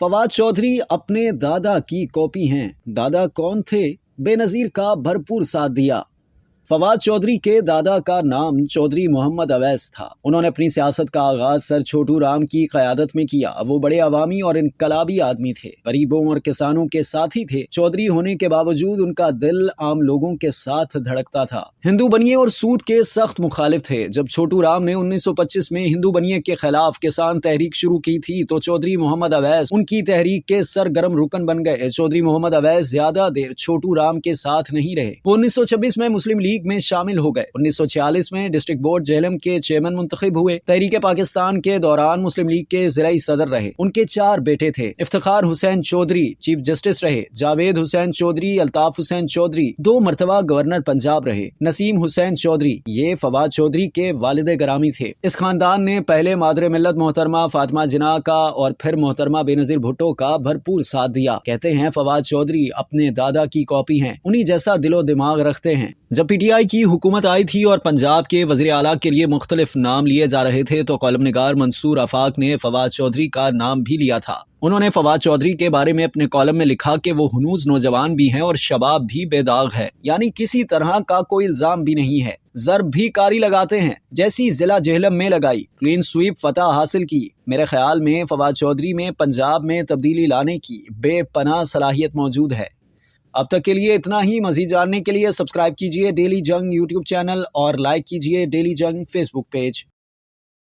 फवाद चौधरी अपने दादा की कॉपी हैं। दादा कौन थे? बेनज़ीर का भरपूर साथ दिया। फवाद चौधरी के दादा का नाम चौधरी मोहम्मद अवैस था। उन्होंने अपनी सियासत का आगाज सर छोटू राम की क़यादत में किया। वो बड़े अवामी और इनकलाबी आदमी थे, गरीबों और किसानों के साथी थे। चौधरी होने के बावजूद उनका दिल आम लोगों के साथ धड़कता था। हिंदू बनिए और सूद के सख्त मुखालिफ थे। जब छोटू राम ने 1925 में हिंदू बनिए के खिलाफ किसान तहरीक शुरू की थी तो चौधरी मोहम्मद अवैस उनकी तहरीक के सरगर्म रुकन बन गए। चौधरी मोहम्मद अवैस ज्यादा देर छोटू राम के साथ नहीं रहे। वो 1926 में मुस्लिम लीग में शामिल हो गए। 1946 में डिस्ट्रिक्ट बोर्ड जेहलम के चेयरमैन मुंतखब हुए। तहरीक पाकिस्तान के दौरान मुस्लिम लीग के ज़िलाई सदर रहे। उनके 4 बेटे थे। इफ्तिखार हुसैन चौधरी चीफ जस्टिस रहे। जावेद हुसैन चौधरी, अल्ताफ हुसैन चौधरी 2 मरतबा गवर्नर पंजाब रहे। नसीम हुसैन चौधरी ये फवाद चौधरी के वालिद गरामी थे। इस खानदान ने पहले मादरे मिल्लत मोहतरमा फातिमा जिन्ना का और फिर मोहतरमा बेनज़ीर भुट्टो का भरपूर साथ दिया। कहते हैं फवाद चौधरी अपने दादा की कॉपी हैं, उन्हीं जैसा दिलो दिमाग रखते हैं। जब पीटीआई की हुकूमत आई थी और पंजाब के वज़ीर आला के लिए मुख्तलिफ नाम लिए जा रहे थे तो कॉलम निगार मंसूर आफाक ने फवाद चौधरी का नाम भी लिया था। उन्होंने फवाद चौधरी के बारे में अपने कॉलम में लिखा कि वो हुनूज नौजवान भी हैं और शबाब भी बेदाग है, यानी किसी तरह का कोई इल्जाम भी नहीं है। ज़र्ब भी कारी लगाते हैं, जैसी जिला जेहलम में लगाई। क्लीन स्वीप फतह हासिल की। मेरे ख्याल में फवाद चौधरी में पंजाब में तब्दीली लाने की बेपनाह सलाहियत मौजूद है। अब तक के लिए इतना ही। मज़ीद जानने के लिए सब्सक्राइब कीजिए डेली जंग यूट्यूब चैनल और लाइक कीजिए डेली जंग फेसबुक पेज।